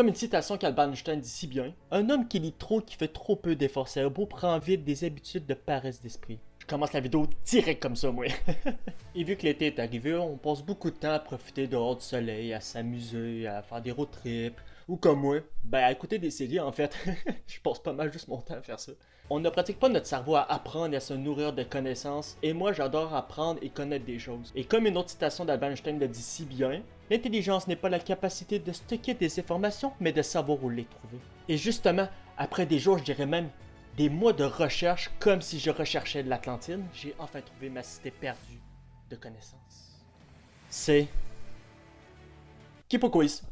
Comme une citation qu'Albert Einstein dit si bien, un homme qui lit trop, qui fait trop peu d'efforts cerebraux prend vite des habitudes de paresse d'esprit. Je commence la vidéo direct comme ça, moi. Et vu que l'été est arrivé, on passe beaucoup de temps à profiter dehors du soleil, à s'amuser, à faire des road trips, ou comme moi, ben à écouter des séries en fait. Je passe pas mal juste mon temps à faire ça. On ne pratique pas notre cerveau à apprendre et à se nourrir de connaissances, et moi j'adore apprendre et connaître des choses. Et comme une autre citation d'Albert Einstein le dit si bien, l'intelligence n'est pas la capacité de stocker des informations, mais de savoir où les trouver. Et justement, après des jours, je dirais même des mois de recherche, comme si je recherchais de l'Atlantide, j'ai enfin trouvé ma cité perdue de connaissances. C'est Kipoquiz.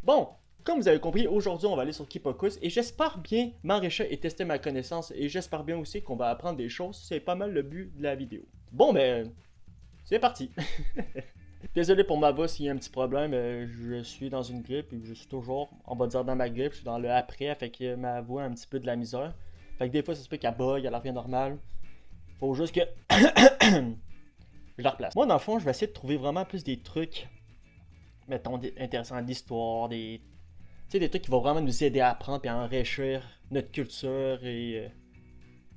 Bon, comme vous avez compris, aujourd'hui on va aller sur Kipoquiz et j'espère bien m'enrichir et tester ma connaissance et j'espère bien aussi qu'on va apprendre des choses, c'est pas mal le but de la vidéo. Bon ben, c'est parti. Désolé pour ma voix s'il y a un petit problème, je suis dans une grippe et je suis toujours, on va dire dans ma grippe, je suis dans le après, fait que ma voix a un petit peu de la misère. Fait que des fois ça se peut qu'elle bug, elle revient normale. Faut juste que je la replace. Moi dans le fond, je vais essayer de trouver vraiment plus des trucs, mettons, intéressants d'histoire, des... Tu sais, des trucs qui vont vraiment nous aider à apprendre et à enrichir notre culture et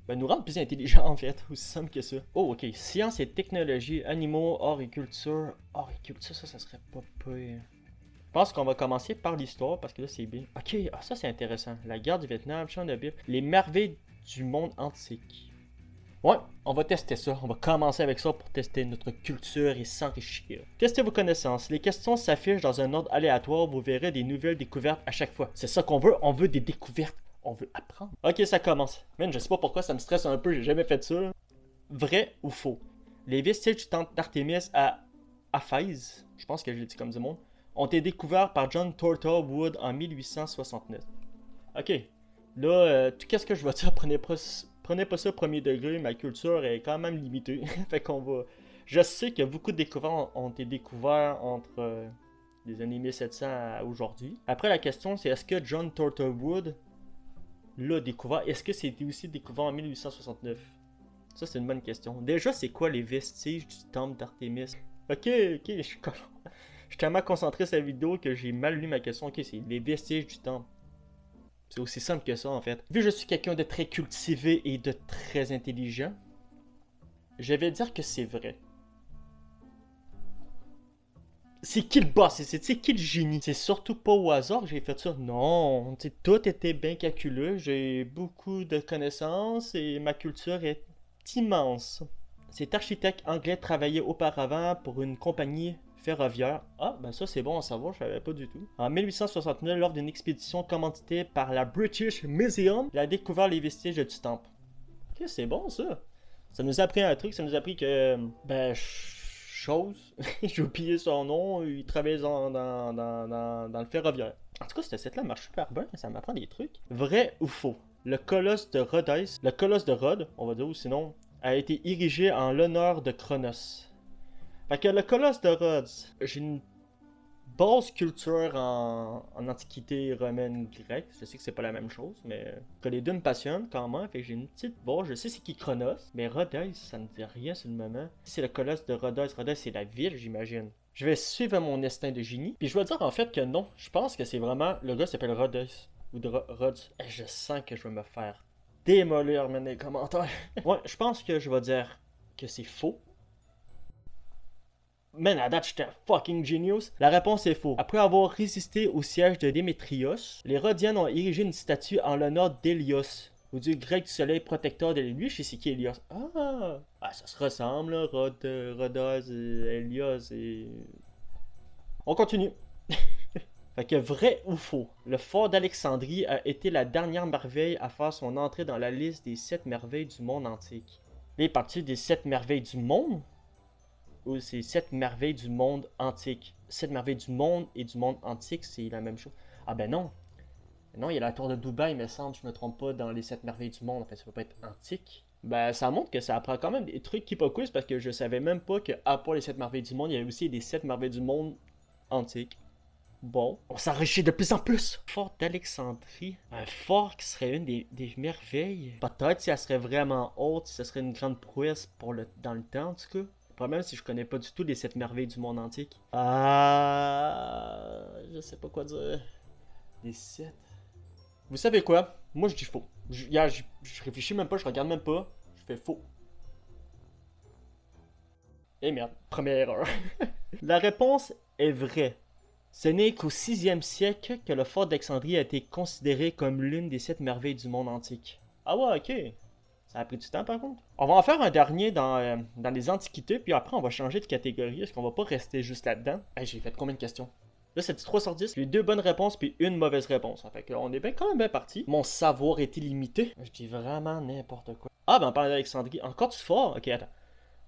ben, nous rendre plus intelligents en fait, aussi simple que ça. Oh ok, sciences et technologies, animaux, art et culture. Art et culture, ça serait pas pire. Je pense qu'on va commencer par l'histoire parce que là c'est bien. Ok, ah, ça c'est intéressant. La guerre du Vietnam, champ de Bible, les merveilles du monde antique. Ouais, on va tester ça. On va commencer avec ça pour tester notre culture et s'enrichir. Testez vos connaissances. Les questions s'affichent dans un ordre aléatoire. Vous verrez des nouvelles découvertes à chaque fois. C'est ça qu'on veut. On veut des découvertes. On veut apprendre. Ok, ça commence. Man, je sais pas pourquoi ça me stresse un peu. J'ai jamais fait ça. Vrai ou faux? Les vestiges du temple d'Artémis à Éphèse, je pense que je l'ai dit comme du monde, ont été découverts par John Tortor Wood en 1869. Ok. Là, tout qu'est-ce que je vais dire, prenez pas ça au premier degré, ma culture est quand même limitée. Fait qu'on va... Je sais que beaucoup de découvertes ont été découverts entre les années 1700 à aujourd'hui. Après, la question, c'est est-ce que John Torterwood l'a découvert? Est-ce que c'était aussi découvert en 1869? Ça, c'est une bonne question. Déjà, c'est quoi les vestiges du temple d'Artémis? Ok, je suis tellement concentré sur la vidéo que j'ai mal lu ma question. Ok, c'est les vestiges du temple. C'est aussi simple que ça en fait. Vu que je suis quelqu'un de très cultivé et de très intelligent, je vais dire que c'est vrai. C'est qui le boss? C'est qui le génie? C'est surtout pas au hasard que j'ai fait ça. Non, tout était bien calculé. J'ai beaucoup de connaissances et ma culture est immense. Cet architecte anglais travaillait auparavant pour une compagnie ferroviaire. Ah, ben ça c'est bon à savoir, je savais pas du tout. En 1869, lors d'une expédition commanditée par la British Museum, il a découvert les vestiges du temple. Ok, c'est bon ça. Ça nous a appris un truc, ça nous a appris que... Ben, chose, j'ai oublié son nom, il travaillait dans le ferroviaire. En tout cas, cette site-là marche super bien, ça m'apprend des trucs. Vrai ou faux? Le colosse de Rhodes, le colosse de Rhodes, on va dire, ou sinon, a été érigé en l'honneur de Cronos. Fait que le colosse de Rhodes, j'ai une basse culture en antiquité romaine grecque. Je sais que c'est pas la même chose, mais que les deux me passionnent quand même. Fait que j'ai une petite base. Je sais c'est qui Cronos, mais Rhodes, ça me dit rien sur le moment. C'est le colosse de Rhodes. Rhodes, c'est la ville, j'imagine. Je vais suivre mon instinct de génie. Puis je vais dire en fait que non. Je pense que c'est vraiment. Le gars s'appelle Rhodes. Ou de Rhodes. Et je sens que je vais me faire démolir dans les commentaires. Ouais, je pense que je vais dire que c'est faux. Man, à date, j'étais fucking genius. La réponse est faux. Après avoir résisté au siège de Démétrios, les Rhodiens ont érigé une statue en l'honneur d'Hélios, ou du grec du soleil protecteur de lui. Je sais c'est qui Hélios. Ah, ça se ressemble, là. Rhodos, Hélios et... On continue. Fait que vrai ou faux, le fort d'Alexandrie a été la dernière merveille à faire son entrée dans la liste des 7 merveilles du monde antique. Les parties des 7 merveilles du monde ou c'est 7 merveilles du monde antique. 7 merveilles du monde et du monde antique, c'est la même chose. Ah ben non. Non, il y a la tour de Dubaï, il me semble, je me trompe pas, dans les 7 merveilles du monde. En fait, ça peut pas être antique. Ben, ça montre que ça apprend quand même des trucs qui pas cool, parce que je savais même pas que, à part les 7 merveilles du monde, il y avait aussi des 7 merveilles du monde antiques. Bon, on s'enrichit de plus en plus. Fort d'Alexandrie. Un fort qui serait une des merveilles. Peut-être si elle serait vraiment haute, si ce serait une grande prouesse dans le temps, en tout cas. Le problème, c'est que je connais pas du tout les 7 merveilles du monde antique. sais pas quoi dire. Des 7. Vous savez quoi? Moi je dis faux. Je réfléchis même pas, je regarde même pas. Je fais faux. Eh merde, première erreur. La réponse est vraie. Ce n'est qu'au 6e siècle que le fort d'Alexandrie a été considéré comme l'une des 7 merveilles du monde antique. Ah ouais, ok. Ça a pris du temps par contre. On va en faire un dernier dans les antiquités, puis après on va changer de catégorie. Est-ce qu'on va pas rester juste là-dedans? Hey, j'ai fait combien de questions? Là, c'est 3 sur 10. J'ai eu 2 bonnes réponses puis une mauvaise réponse. Fait qu'on est quand même bien parti. Mon savoir est illimité. Je dis vraiment n'importe quoi. Ah, ben on parle d'Alexandrie. Encore du fort? Ok, attends.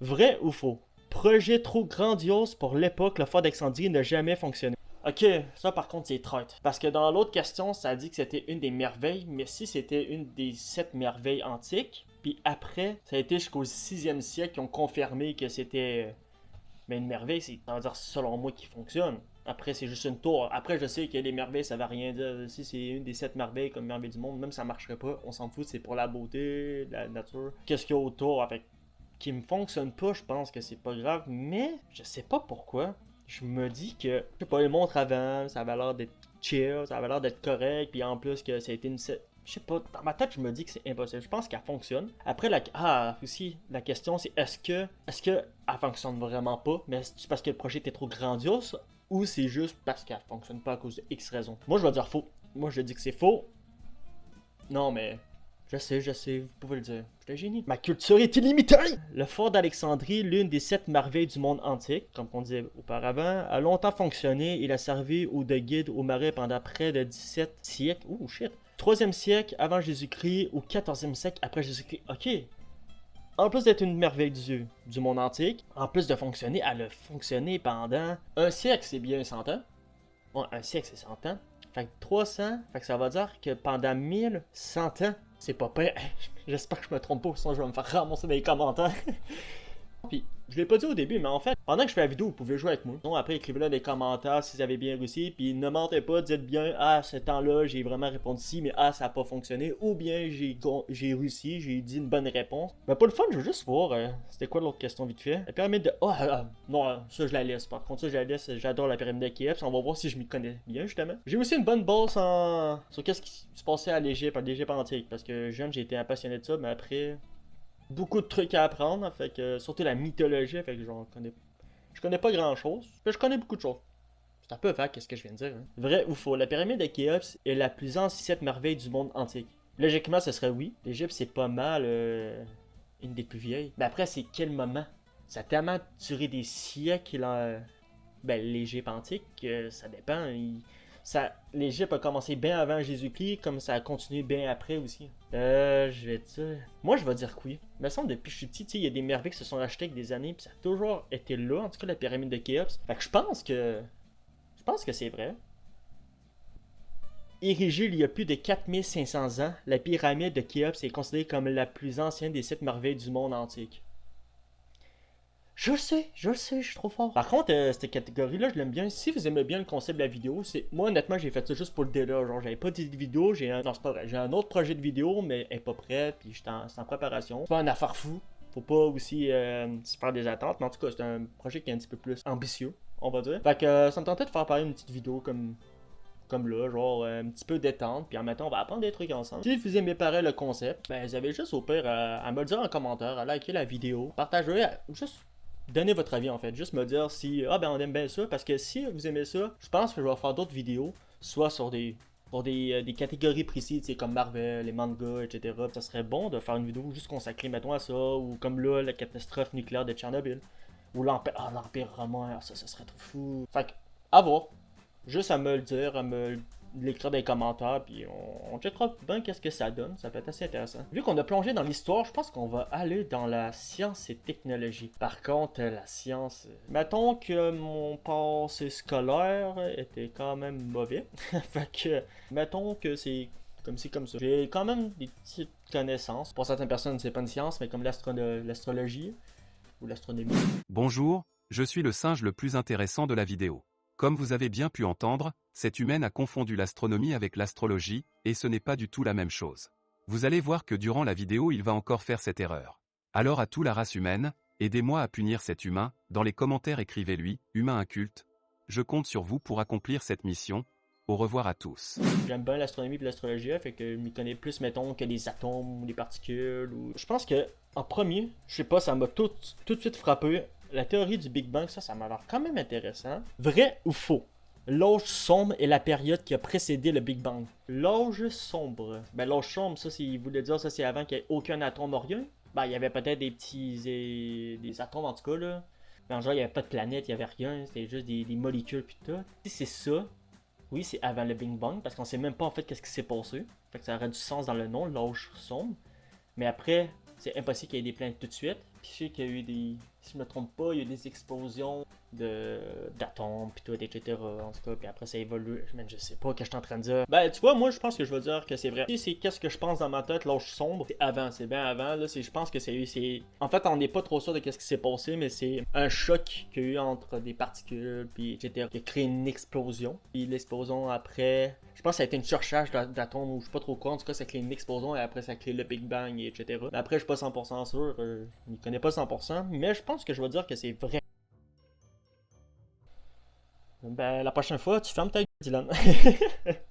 Vrai ou faux? Projet trop grandiose pour l'époque, le fort d'Alexandrie n'a jamais fonctionné. Ok, ça par contre c'est traite. Parce que dans l'autre question, ça dit que c'était une des merveilles, mais si c'était une des 7 merveilles antiques, puis après, ça a été jusqu'au 6e siècle qu'ils ont confirmé que c'était une merveille, c'est, on va dire, selon moi, qui fonctionne. Après, c'est juste une tour. Après, je sais que les merveilles, ça va rien dire. Si c'est une des 7 merveilles comme merveille du monde, même ça marcherait pas, on s'en fout, c'est pour la beauté, la nature. Qu'est-ce qu'il y a autour avec qui me fonctionne pas, je pense que c'est pas grave, mais je sais pas pourquoi. Je me dis que, je sais pas, les montres avant, ça avait l'air d'être chill, ça avait l'air d'être correct, puis en plus que ça a été une... Je sais pas, dans ma tête, je me dis que c'est impossible. Je pense qu'elle fonctionne. Après, aussi, la question, c'est est-ce que elle fonctionne vraiment pas, mais c'est parce que le projet était trop grandiose, ou c'est juste parce qu'elle fonctionne pas à cause de X raisons? Moi, je vais dire faux. Moi, je dis que c'est faux. Non, mais... Je sais, vous pouvez le dire. Je suis un génie. Ma culture est illimitée! Le fort d'Alexandrie, l'une des 7 merveilles du monde antique, comme on disait auparavant, a longtemps fonctionné. Il a servi de guide aux marais pendant près de 17 siècles. Ouh, shit! 3e siècle avant Jésus-Christ ou 14e siècle après Jésus-Christ. Ok. En plus d'être une merveille du monde antique, en plus de fonctionner, elle a fonctionné pendant un siècle, c'est bien 100 ans. Ouais, un siècle, c'est 100 ans. Fait que 300, fait que ça va dire que pendant 1100 ans, c'est pas pire. J'espère que je me trompe pas, sinon je vais me faire ramasser dans les commentaires. Puis, je l'ai pas dit au début, mais en fait, pendant que je fais la vidéo, vous pouvez jouer avec moi. Sinon, après, écrivez-le dans les commentaires si vous avez bien réussi. Puis, ne mentez pas, dites bien, ah, ce temps-là, j'ai vraiment répondu si, mais ah, ça a pas fonctionné. Ou bien, j'ai réussi, j'ai dit une bonne réponse. Mais pas le fun, je veux juste voir, c'était quoi l'autre question vite fait? La pyramide de... Oh, non, ça, je la laisse. Par contre, ça, je la laisse. J'adore la pyramide de Khéops. On va voir si je m'y connais bien, justement. J'ai aussi une bonne base sur qu'est-ce qui se passait à l'Égypte antique. Parce que jeune, j'ai été un passionné de ça, mais après... Beaucoup de trucs à apprendre, fait que surtout la mythologie, fait que je connais pas grand chose, mais je connais beaucoup de choses. C'est un peu vague, qu'est-ce que je viens de dire. Hein? Vrai ou faux? La pyramide de Khéops est la plus ancienne merveille du monde antique. Logiquement, ce serait oui. L'Égypte, c'est pas mal une des plus vieilles. Mais après, c'est quel moment? Ça a tellement duré des siècles, l'Égypte antique, que ça dépend. L'Égypte a commencé bien avant Jésus-Christ, comme ça a continué bien après aussi. Je vais dire... Moi, je vais dire que oui. Il me semble, depuis que je suis petit, il y a des merveilles qui se sont achetées avec des années, puis ça a toujours été là, en tout cas, la pyramide de Khéops. Fait que je pense que c'est vrai. Érigée il y a plus de 4500 ans, la pyramide de Khéops est considérée comme la plus ancienne des 7 merveilles du monde antique. Je sais, je suis trop fort. Par contre, cette catégorie-là, je l'aime bien. Si vous aimez bien le concept de la vidéo, moi honnêtement, j'ai fait ça juste pour le délire. Genre, j'avais pas de vidéo, non, c'est pas vrai. J'ai un autre projet de vidéo, mais elle est pas prête, puis c'est en préparation. C'est pas une affaire fou. Faut pas aussi se faire des attentes, mais en tout cas, c'est un projet qui est un petit peu plus ambitieux, on va dire. Fait que ça me tentait de faire pareil une petite vidéo comme là, genre un petit peu détente, puis en mettant, on va apprendre des trucs ensemble. Si vous aimez pareil le concept, vous avez juste au pire à me le dire en commentaire, à liker la vidéo, partagez, juste donnez votre avis en fait, juste me dire si on aime bien ça, parce que si vous aimez ça, je pense que je vais faire d'autres vidéos, soit sur des catégories précises, c'est comme Marvel, les mangas, etc. Ça serait bon de faire une vidéo juste consacrée, mettons, à ça, ou comme là, la catastrophe nucléaire de Tchernobyl, ou l'Empire romain, ça serait trop fou. Fait que, à voir. Juste à me le dire, à me l'écrire dans les commentaires, puis on checkera bien qu'est-ce que ça donne. Ça peut être assez intéressant. Vu qu'on a plongé dans l'histoire, je pense qu'on va aller dans la science et technologie. Par contre, la science... Mettons que mon passé scolaire était quand même mauvais. Fait que, mettons que c'est comme ci, comme ça. J'ai quand même des petites connaissances. Pour certaines personnes, c'est pas une science, mais comme l'astrologie ou l'astronomie. Bonjour, je suis le singe le plus intéressant de la vidéo. Comme vous avez bien pu entendre, cette humaine a confondu l'astronomie avec l'astrologie, et ce n'est pas du tout la même chose. Vous allez voir que durant la vidéo il va encore faire cette erreur. Alors à toute la race humaine, aidez-moi à punir cet humain, dans les commentaires écrivez-lui, humain inculte. Je compte sur vous pour accomplir cette mission. Au revoir à tous. J'aime bien l'astronomie et l'astrologie, fait que je m'y connais plus, mettons, que les atomes ou les particules. Ou... Je pense que, en premier, je sais pas, ça m'a tout de suite frappé. La théorie du Big Bang, ça m'a l'air quand même intéressant. Vrai ou faux? L'âge sombre est la période qui a précédé le Big Bang. L'âge sombre. Ben, l'âge sombre, ça, il voulait dire, ça, c'est avant qu'il n'y ait aucun atome ou rien. Ben, il y avait peut-être des petits... des atomes, en tout cas, là. Mais genre, il n'y avait pas de planète, il n'y avait rien. C'était juste des molécules, puis tout. Si c'est ça... Oui, c'est avant le Big Bang, parce qu'on sait même pas en fait qu'est-ce qui s'est passé. Fait que ça aurait du sens dans le nom, l'âge sombre. Mais après, c'est impossible qu'il y ait des planètes tout de suite. Puis je sais qu'il y a eu des... Si je me trompe pas, il y a eu des explosions d'atomes, puis tout, etc. En tout cas, puis après ça évolue. Je sais pas ce que je suis en train de dire. Ben, tu vois, moi, je pense que je veux dire que c'est vrai. C'est qu'est-ce que je pense dans ma tête, l'âge sombre. C'est avant, c'est bien avant. Là, je pense que c'est... En fait, on n'est pas trop sûr de qu'est-ce qui s'est passé, mais c'est un choc qu'il y a eu entre des particules, puis etc. qui a créé une explosion. Puis l'explosion après... Je pense que ça a été une surcharge d'atomes, ou je sais pas trop quoi. En tout cas, ça a créé une explosion, et après ça a créé le Big Bang, et etc. Mais après, je suis pas 100% sûr. Je ne connais pas 100%, mais je pense que je vais dire que c'est vrai. Ben, la prochaine fois, tu fermes ta gueule, Dylan.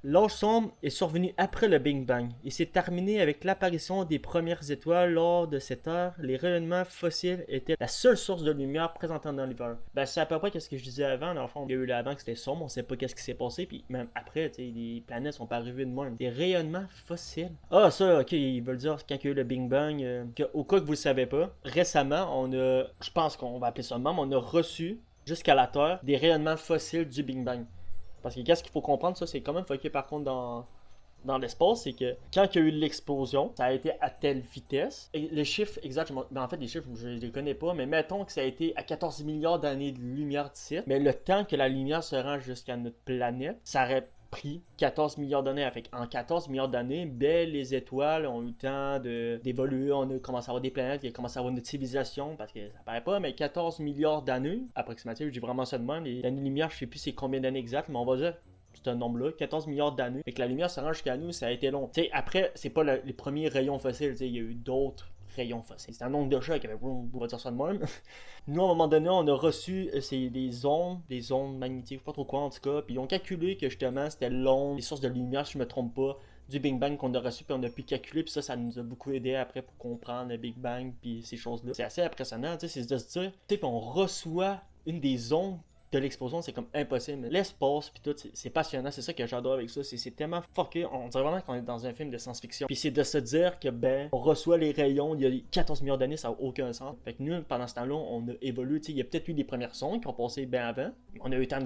L'âge sombre est survenu après le Big Bang. Il s'est terminé avec l'apparition des premières étoiles. Lors de cette ère, les rayonnements fossiles étaient la seule source de lumière présente dans l'univers. Ben, c'est à peu près ce que je disais avant. Dans le fond, il y a eu avant que c'était sombre, on sait pas qu'est-ce qui s'est passé. Puis même après, tu sais, les planètes sont pas arrivées de même. Des rayonnements fossiles. Ah, ça, ok, ils veulent dire quand il y a eu le Big Bang. Au cas que vous le savez pas, récemment, on a, je pense qu'on va appeler ça même, on a reçu jusqu'à la Terre des rayonnements fossiles du Big Bang. Parce que qu'est-ce qu'il faut comprendre, ça c'est quand même foqué par contre dans l'espace, c'est que quand il y a eu l'explosion, ça a été à telle vitesse. Et les chiffres exacts, ben en fait les chiffres je les connais pas, mais mettons que ça a été à 14 milliards d'années de lumière d'ici. Mais le temps que la lumière se rend jusqu'à notre planète, ça aurait pris 14 milliards d'années. En 14 milliards d'années, ben, les étoiles ont eu le temps d'évoluer, on a commencé à avoir des planètes, il a commencé à avoir notre civilisation, parce que ça paraît pas, mais 14 milliards d'années, approximativement, je dis vraiment ça de même, les années-lumière, je sais plus c'est combien d'années exactes, mais on va dire c'est un nombre-là, 14 milliards d'années, et que la lumière se rend jusqu'à nous, ça a été long. T'sais, après, c'est pas les premiers rayons fossiles, il y a eu d'autres rayons fossiles. C'est un nombre de chocs, on va dire ça de même. Nous, à un moment donné, on a reçu des ondes magnétiques, pas trop quoi en tout cas, puis ils ont calculé que justement c'était l'onde, les sources de lumière, si je me trompe pas, du Big Bang qu'on a reçu, puis on a pu calculer, puis ça nous a beaucoup aidé après pour comprendre le Big Bang, puis ces choses-là. C'est assez impressionnant, tu sais, c'est de se dire, tu sais, on reçoit une des ondes de l'explosion, c'est comme impossible. L'espace, puis tout, c'est passionnant, c'est ça que j'adore avec ça, c'est tellement fucké, on dirait vraiment qu'on est dans un film de science-fiction. Puis c'est de se dire que, ben, on reçoit les rayons, il y a 14 milliards d'années, ça n'a aucun sens. Fait que nous, pendant ce temps-là, on a évolué, tu sais, il y a peut-être eu des premières sondes qui ont passé bien avant, on a eu le temps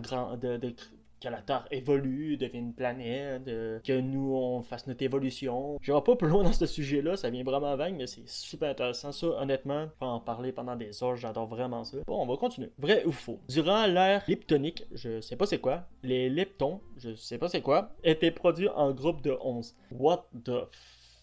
que la Terre évolue, devienne une planète, que nous on fasse notre évolution. Je vais pas plus loin dans ce sujet-là, ça vient vraiment vague, mais c'est super intéressant. Ça, honnêtement, je peux en parler pendant des heures, j'adore vraiment ça. Bon, on va continuer. Vrai ou faux? Durant l'ère leptonique, je sais pas c'est quoi, les leptons, je sais pas c'est quoi, étaient produits en groupe de 11. What the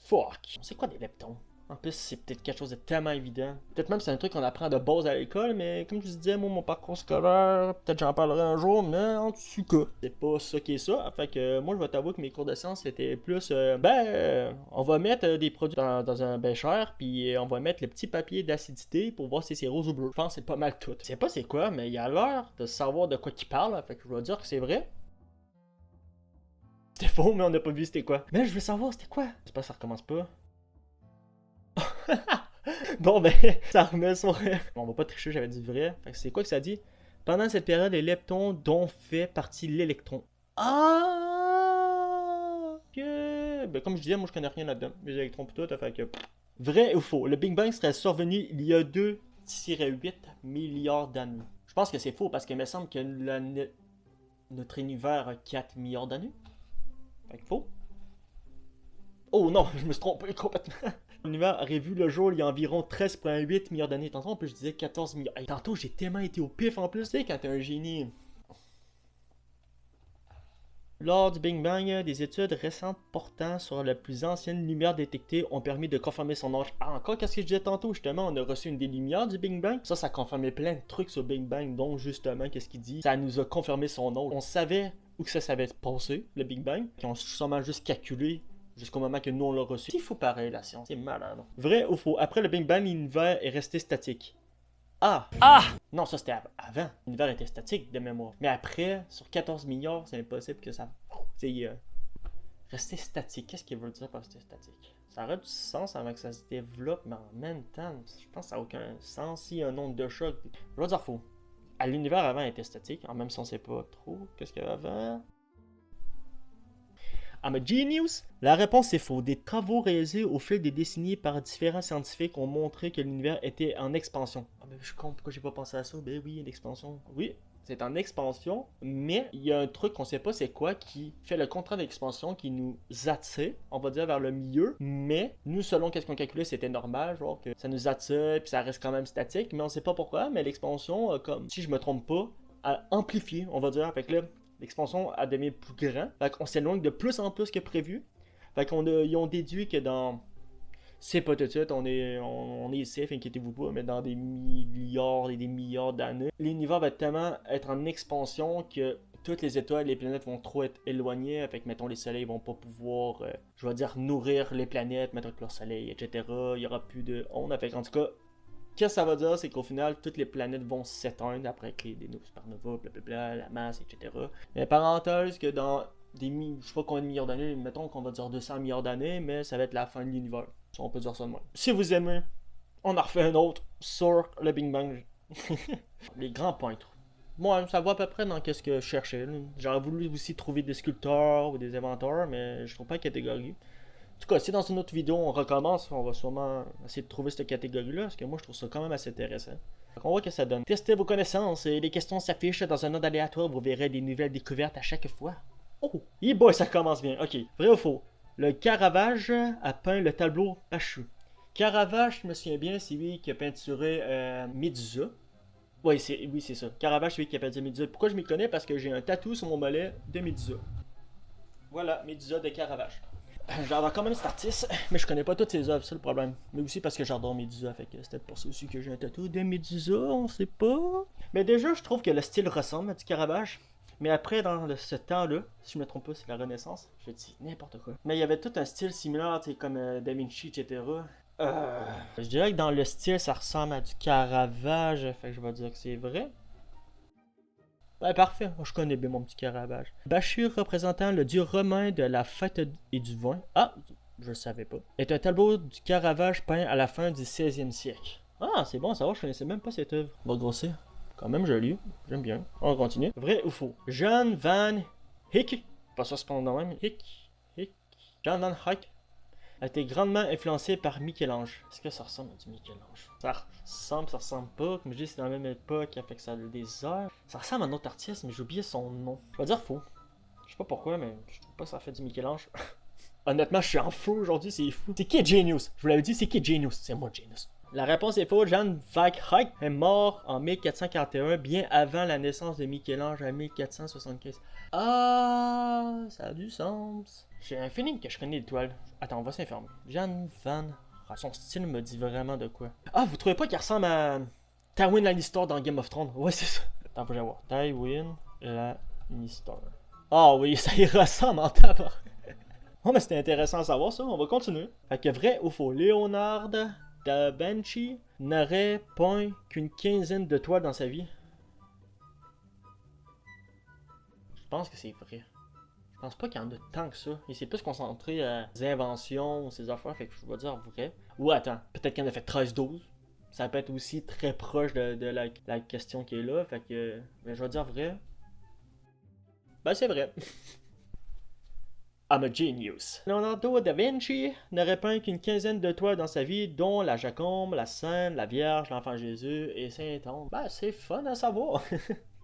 fuck? C'est quoi des leptons? En plus, c'est peut-être quelque chose de tellement évident. Peut-être même c'est un truc qu'on apprend de base à l'école, mais comme je disais, moi, mon parcours scolaire, peut-être j'en parlerai un jour, mais en tout cas, c'est pas ça qui est ça. Fait que moi, je vais t'avouer que mes cours de sciences, c'était plus, on va mettre des produits dans un bécher, puis on va mettre le petit papier d'acidité pour voir si c'est rose ou bleu. Je pense que c'est pas mal tout. Je sais pas c'est quoi, mais il a l'air de savoir de quoi qu'il parle, fait que je vais dire que c'est vrai. C'était faux, mais on n'a pas vu c'était quoi. Mais je veux savoir c'était quoi. J'espère que ça recommence pas. Bon ben, ça remet sur... Bon, on va pas tricher, j'avais dit vrai. Fait que c'est quoi que ça dit? Pendant cette période, les leptons dont fait partie l'électron. Ah! Que... Ben comme je disais, moi je connais rien là-dedans. Les électrons pis tout, fait que... Vrai ou faux? Le Big Bang serait survenu il y a 2-8 milliards d'années. Je pense que c'est faux parce qu'il me semble que notre univers a 4 milliards d'années. Fait que faux. Oh non, je me suis trompé complètement. L'univers aurait vu le jour il y a environ 13,8 milliards d'années. Tantôt, en plus, je disais 14 milliards. Hey, tantôt, j'ai tellement été au pif en plus, tu sais, quand t'es un génie. Lors du Big Bang, des études récentes portant sur la plus ancienne lumière détectée ont permis de confirmer son âge. Ah, encore, qu'est-ce que je disais tantôt? Justement, on a reçu une des lumières du Big Bang. Ça confirmait plein de trucs sur Big Bang, dont justement, qu'est-ce qu'il dit? Ça nous a confirmé son âge. On savait où que ça savait passer, le Big Bang. Puis on a sûrement juste calculé jusqu'au moment que nous on l'a reçu. C'est fou pareil la science, c'est malade. Vrai ou faux? Après le Big Bang, l'univers est resté statique. Ah! Ah! Non, ça c'était avant. L'univers était statique de mémoire. Mais après, sur 14 milliards, c'est impossible que ça. C'est rester statique. Qu'est-ce qu'il veut dire par rester statique? Ça aurait du sens avant que ça se développe, mais en même temps, je pense que ça n'a aucun sens. S'il y a un nombre de chocs. Je vais dire faux. L'univers avant était statique, en même si on sait pas trop. Qu'est-ce qu'il y avait avant? I'm a genius? La réponse est faux. Des travaux réalisés au fil des décennies par différents scientifiques ont montré que l'univers était en expansion. Ah ben je comprends pourquoi j'ai pas pensé à ça. Ben oui, l'expansion. Oui, c'est en expansion, mais il y a un truc qu'on sait pas c'est quoi qui fait le contraire d'expansion, qui nous attire, on va dire vers le milieu, mais nous selon qu'est-ce qu'on calculait c'était normal, genre que ça nous attire puis ça reste quand même statique, mais on sait pas pourquoi, mais l'expansion, comme si je me trompe pas, a amplifié, on va dire, fait que là, l'expansion a devenu plus grand, fait qu'on s'éloigne de plus en plus que prévu, fait ils ont déduit que dans... C'est pas tout de suite, on est safe, inquiétez-vous pas, mais dans des milliards et des milliards d'années, l'univers va tellement être en expansion que toutes les étoiles et les planètes vont trop être éloignées, avec, mettons, les soleils vont pas pouvoir, je vais dire, nourrir les planètes, mettre avec leur soleil, etc. Il y aura plus de ondes, fait en tout cas, qu'est-ce que ça va dire, c'est qu'au final, toutes les planètes vont s'éteindre après qu'il y ait des supernovas, blablabla, la masse, etc. Mais parenthèse que dans je sais pas combien de milliards d'années, mettons qu'on va dire 200 milliards d'années, mais ça va être la fin de l'univers. Si on peut dire ça de moi. Si vous aimez, on en refait un autre sur le Big Bang. Les grands peintres. Moi, ça va à peu près dans ce que je cherchais. J'aurais voulu aussi trouver des sculpteurs ou des inventeurs, mais je trouve pas la catégorie. En tout cas, si dans une autre vidéo on recommence, on va sûrement essayer de trouver cette catégorie-là, parce que moi je trouve ça quand même assez intéressant. Donc on voit que ça donne. Testez vos connaissances et les questions s'affichent dans un ordre aléatoire, vous verrez des nouvelles découvertes à chaque fois. Oh! Boy, ça commence bien. Ok, vrai ou faux? Le Caravage a peint le tableau Pachu. Caravage, je me souviens bien, c'est lui qui a peinturé Médusa. Oui, c'est ça. Caravage, c'est lui qui a peinturé Médusa. Pourquoi je m'y connais? Parce que j'ai un tatou sur mon mollet de Médusa. Voilà, Médusa de Caravage. J'adore quand même cet artiste, mais je connais pas toutes ses œuvres, c'est le problème. Mais aussi parce que j'adore Médusa, fait que c'est peut-être pour ça aussi que j'ai un tatou de Médusa, on sait pas. Mais déjà, je trouve que le style ressemble à du Caravage. Mais après, dans ce temps-là, si je me trompe pas, c'est la Renaissance, je dis n'importe quoi. Mais il y avait tout un style similaire, tu sais, comme Da Vinci, etc. Je dirais que dans le style, ça ressemble à du Caravage, fait que je vais dire que c'est vrai. Ouais, parfait, je connais bien mon petit Caravage. Bachir représentant le dieu romain de la fête et du vin. Ah, je le savais pas. Est un tableau du Caravage peint à la fin du 16e siècle. Ah, c'est bon, ça va, je connaissais même pas cette œuvre. Bon, grossir. Quand même joli, j'aime bien. On continue. Vrai ou faux? John Van Eyck, pas ça cependant même, John Van Eyck a été grandement influencé par Michel-Ange. Est-ce que ça ressemble à du Michel-Ange? Ça ressemble pas. Comme je dis, c'est dans la même époque, fait que ça a des heures. Ça ressemble à un autre artiste, mais j'ai oublié son nom. Je vais dire faux. Je sais pas pourquoi, mais je trouve pas que ça fait du Michel-Ange. Honnêtement, je suis en fou aujourd'hui, c'est fou. C'est qui Genius? Je vous l'avais dit, c'est qui Genius? C'est moi, Genius. La réponse est fausse. Jan van Eyck est mort en 1441, bien avant la naissance de Michel-Ange en 1475. Ah, ça a du sens. J'ai un feeling que je connais l'étoile. Attends, on va s'informer. Jan van Eyck. Son style me dit vraiment de quoi. Ah, vous trouvez pas qu'il ressemble à Tywin Lannister dans Game of Thrones? Ouais, c'est ça. Attends, faut que j'aille voir. Tywin Lannister. Ah oui, ça y ressemble en tabac. Oh, mais c'était intéressant à savoir ça. On va continuer. Fait que vrai ou faux? Leonard Da Vinci n'aurait point qu'une quinzaine de toiles dans sa vie. Je pense que c'est vrai. Je pense pas qu'il y en a tant que ça. Il s'est plus concentré à ses inventions, ses affaires, fait que je vais dire vrai. Ou attends, peut-être qu'il en a fait 13-12. Ça peut être aussi très proche de la question qui est là, fait que je vais dire vrai. Ben c'est vrai. I'm a genius. Leonardo da Vinci n'aurait peint qu'une quinzaine de toiles dans sa vie, dont la Joconde, la Sainte, la Vierge, l'Enfant Jésus et Saint-Anne. Ben, c'est fun à savoir.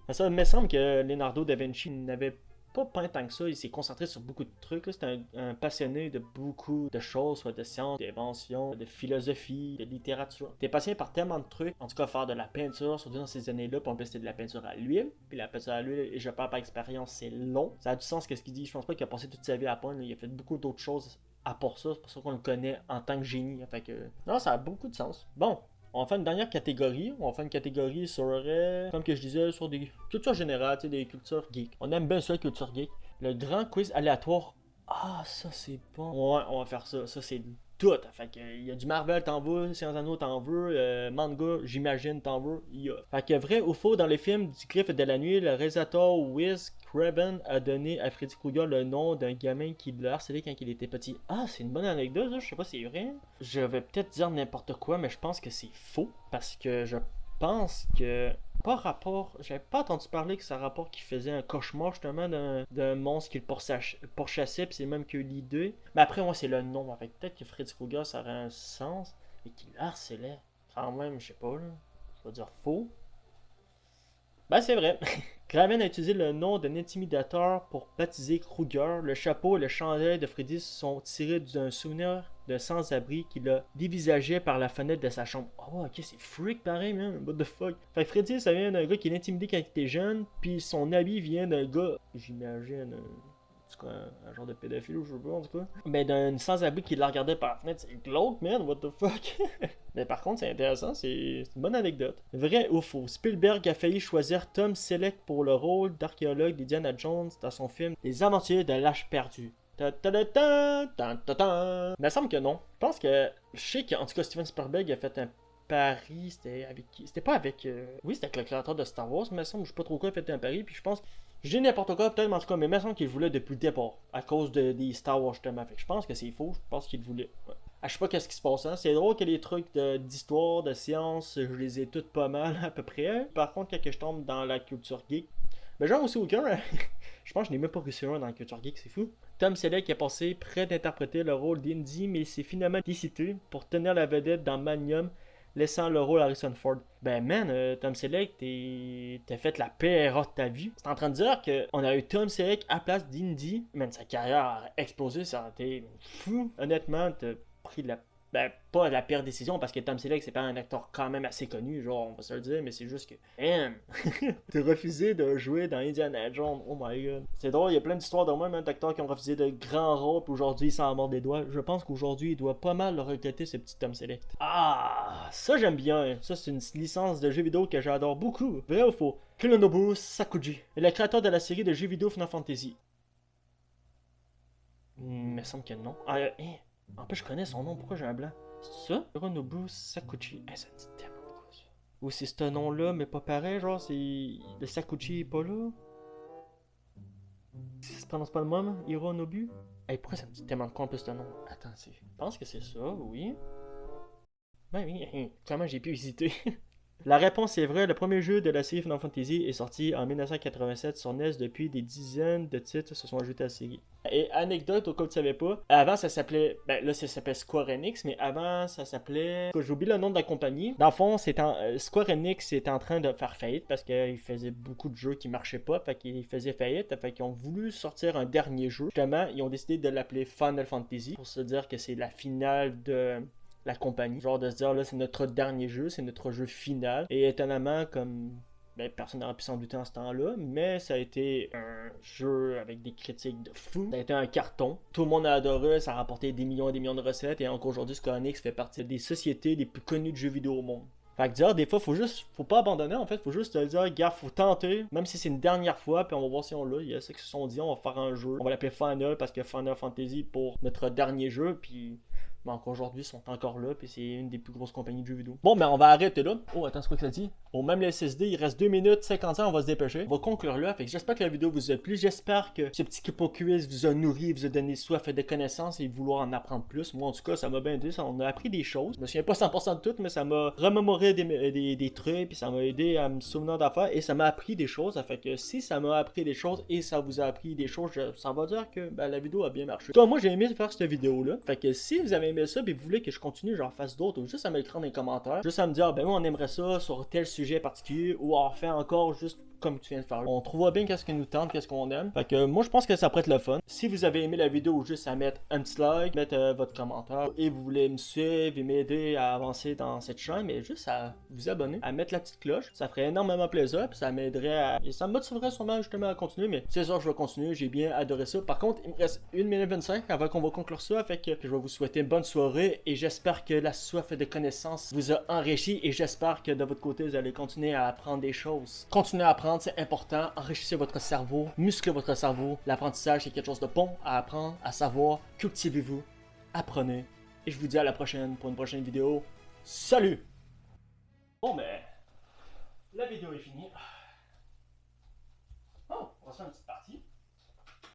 Ça me semble que Leonardo da Vinci n'avait pas peint tant que ça, il s'est concentré sur beaucoup de trucs. C'est un passionné de beaucoup de choses, soit de sciences, d'inventions, de philosophie, de littérature. T'es passionné par tellement de trucs, en tout cas faire de la peinture, surtout dans ces années-là, puis en plus c'était de la peinture à l'huile. Puis la peinture à l'huile, et je parle par expérience, c'est long. Ça a du sens ce qu'il dit, je pense pas qu'il a passé toute sa vie à peindre, il a fait beaucoup d'autres choses à part ça, c'est pour ça qu'on le connaît en tant que génie. Fait que, non, ça a beaucoup de sens. Bon. On va faire une dernière catégorie. On va faire une catégorie sur, comme que je disais, sur des cultures générales, tu sais, des cultures geeks. On aime bien ça, la culture geek. Le grand quiz aléatoire. Ah, ça c'est bon. Ouais, on va faire ça. Ça c'est tout. Fait que, il y a du Marvel, t'en veux, Science Anneaux, t'en veux, manga, j'imagine, t'en veux, il y a. Fait que vrai ou faux, dans les films du Griffe de la Nuit, le réalisateur Wes Craven a donné à Freddy Krueger le nom d'un gamin qui l'a harcelé quand il était petit. Ah, c'est une bonne anecdote, ça. Je sais pas si c'est vrai. Je vais peut-être dire n'importe quoi, mais je pense que c'est faux, parce que je pense que pas rapport, j'avais pas entendu parler que c'est un rapport qui faisait un cauchemar justement d'un monstre qu'il pourchassait, puis c'est même que l'idée. Mais après, moi, c'est le nom. Avec peut-être que Freddy Krueger ça aurait un sens, et qu'il harcelait. Quand même, je sais pas, là. Je vais dire faux. Ben, c'est vrai. Craven a utilisé le nom d'un intimidateur pour baptiser Krueger. Le chapeau et le chandail de Freddy sont tirés d'un souvenir d'un sans-abri qui l'a dévisagé par la fenêtre de sa chambre. Oh, ok, c'est freak pareil, man. What the fuck? Fait que Freddy, ça vient d'un gars qui est intimidé quand il était jeune, puis son habit vient d'un gars, j'imagine, un genre de pédophile ou je sais pas en tout cas. Mais d'un sans-abri qui la regardait par la fenêtre, c'est glauque, man, what the fuck. Mais par contre, c'est intéressant, c'est une bonne anecdote. Vrai ou faux? Spielberg a failli choisir Tom Selleck pour le rôle d'archéologue d'Indiana Jones dans son film Les Aventuriers de l'Arche perdue. Mais il me semble que non. Je pense que. Je sais qu'en tout cas, Steven Spielberg a fait un pari. C'était avec qui? C'était pas avec. Oui, c'était avec le créateur de Star Wars, mais il me semble, je sais pas trop quoi, il a fait un pari. Puis je pense. J'ai n'importe quoi, peut-être, mais en tout cas, mais il me semble qu'il voulait depuis le départ. À cause des Star Wars, justement. Fait que je pense que c'est faux. Je pense qu'il voulait. Ouais. Ah, je sais pas qu'est-ce qui se passe, hein. C'est drôle que les trucs d'histoire, de science, je les ai toutes pas mal à peu près. Par contre, quand je tombe dans la culture geek. Mais genre aussi aucun. Je pense que je n'ai même pas réussi un dans la culture geek, c'est fou. Tom Selleck est passé près d'interpréter le rôle d'Indy, mais s'est finalement décidé pour tenir la vedette dans Magnum, laissant le rôle à Harrison Ford. Ben man, Tom Selleck, t'as fait la PRA de ta vie. C'est en train de dire qu'on a eu Tom Selleck à place d'Indy. Man, sa carrière a explosé, ça a été fou. Honnêtement, t'as pris la... Ben, pas la pire décision, parce que Tom Selleck, c'est pas un acteur quand même assez connu, genre, on va se le dire, mais c'est juste que... Man, t'as refusé de jouer dans Indiana Jones, oh my god. C'est drôle, il y a plein d'histoires de même d'acteurs qui ont refusé de grands rôles, puis aujourd'hui, ils s'en mordent des doigts. Je pense qu'aujourd'hui, il doit pas mal le regretter, ce petit Tom Selleck. Ah, ça j'aime bien. Ça, c'est une licence de jeux vidéo que j'adore beaucoup. Vrai ou faux? Hironobu Sakuji est le créateur de la série de jeux vidéo Final Fantasy. Il me semble que non. Ah, en plus, je connais son nom, pourquoi j'ai un blanc? C'est ça? Hironobu Sakuchi. Ça me dit tellement quoi ça? Ou c'est ce nom-là, mais pas pareil, genre, c'est. Le Sakuchi est pas là? Ça se prononce pas le même? Hironobu? Pourquoi ça me dit tellement de quoi en plus ce nom? Attends, je pense que c'est ça, oui. Ben oui, comment j'ai pu hésiter? La réponse est vraie, le premier jeu de la série Final Fantasy est sorti en 1987 sur NES. Depuis, des dizaines de titres se sont ajoutés à la série. Et anecdote, au cas où tu savais pas, avant ça s'appelait, ben là ça s'appelle Square Enix, mais avant ça s'appelait, j'ai oublié le nom de la compagnie. Dans le fond, Square Enix était en train de faire faillite parce qu'ils faisaient beaucoup de jeux qui marchaient pas, fait qu'ils faisaient faillite, fait qu'ils ont voulu sortir un dernier jeu. Justement, ils ont décidé de l'appeler Final Fantasy pour se dire que c'est la finale de la compagnie. Genre de se dire, là, c'est notre dernier jeu, c'est notre jeu final. Et étonnamment, comme ben, personne n'aurait pu s'en douter en ce temps-là, mais ça a été un jeu avec des critiques de fou. Ça a été un carton. Tout le monde a adoré, ça a rapporté des millions et des millions de recettes, et encore aujourd'hui, Square Enix fait partie des sociétés les plus connues de jeux vidéo au monde. Fait que dire, des fois, faut pas abandonner, en fait, faut juste dire, gars, faut tenter, même si c'est une dernière fois, puis on va voir si on l'a. Il y a ceux qui se sont dit, on va faire un jeu, on va l'appeler Final, parce que Final Fantasy pour notre dernier jeu, puis... Mais encore aujourd'hui, ils sont encore là, puis c'est une des plus grosses compagnies de jeux vidéo. Bon, mais on va arrêter là. Oh, attends, c'est quoi que ça dit? Bon, même les SSD, il reste 2 minutes 50 ans, on va se dépêcher. On va conclure là, fait que j'espère que la vidéo vous a plu. J'espère que ce petit Kipo Quiz vous a nourri, vous a donné soif de connaissances et vouloir en apprendre plus. Moi, en tout cas, ça m'a bien aidé, on a appris des choses. Je me souviens pas 100% de tout, mais ça m'a remémoré des trucs, puis ça m'a aidé à me souvenir d'affaires, et ça m'a appris des choses. Ça fait que si ça m'a appris des choses et ça vous a appris des choses, ça va dire que ben, la vidéo a bien marché. Toi, moi, j'ai aimé faire cette vidéo-là. Fait que si vous avez aimé ça, et vous voulez que je continue, j'en fasse d'autres, ou juste à me l'écrire dans les commentaires, juste à me dire, ben moi on aimerait ça sur tel sujet particulier, ou en faire encore juste comme tu viens de faire là. On trouvera bien qu'est-ce qui nous tente, qu'est-ce qu'on aime. Fait que moi je pense que ça pourrait être le fun. Si vous avez aimé la vidéo, juste à mettre un petit like, mettre votre commentaire, et vous voulez me suivre et m'aider à avancer dans cette chaîne, mais juste à vous abonner, à mettre la petite cloche, ça ferait énormément plaisir, puis ça m'aiderait à... Et ça me motiverait sûrement justement à continuer, mais c'est sûr je vais continuer, j'ai bien adoré ça. Par contre, il me reste 1 minute 25 avant qu'on va conclure ça, fait que je vais vous souhaiter une bonne soirée, et j'espère que la soif de connaissances vous a enrichi, et j'espère que de votre côté vous allez continuer à apprendre des choses. Continuez à apprendre, c'est important, enrichissez votre cerveau, musclez votre cerveau. L'apprentissage c'est quelque chose de bon à apprendre, à savoir. Cultivez-vous, apprenez, Et je vous dis à la prochaine pour une prochaine vidéo. Salut! Bon ben, la vidéo est finie. Oh, on va se faire une petite partie.